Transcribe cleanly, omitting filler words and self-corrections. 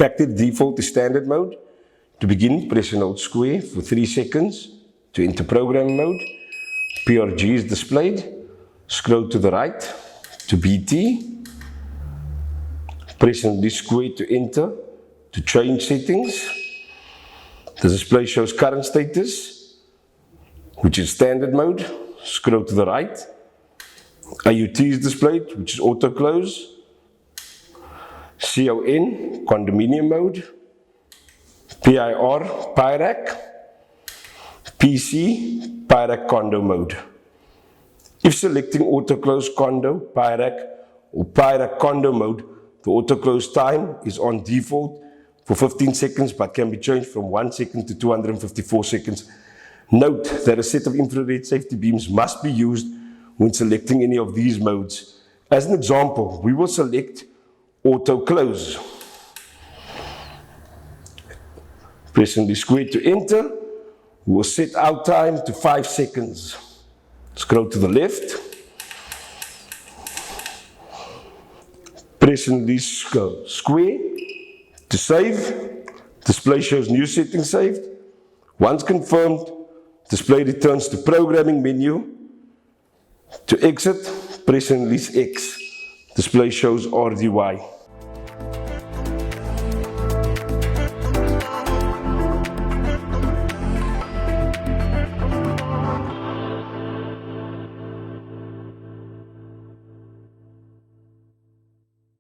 Factory default is standard mode. To begin, press and hold square for 3 seconds. To enter program mode, PRG is displayed. Scroll to the right to BT. Press and release square to enter. To change settings, the display shows current status, which is standard mode. Scroll to the right. AUT is displayed, which is auto close. CON, condominium mode. PIR, Pirac. PC, Pirac condo mode. If selecting auto close condo, Pirac, or Pirac condo mode, the auto close time is on default for 15 seconds, but can be changed from 1 second to 254 seconds. Note that a set of infrared safety beams must be used when selecting any of these modes. As an example, we will select auto close. Pressing the square to enter, we will set out time to 5 seconds. Scroll to the left. Pressing this square to save. Display shows new settings saved. Once confirmed, display returns to programming menu. To exit, press and release X. Display shows RDY.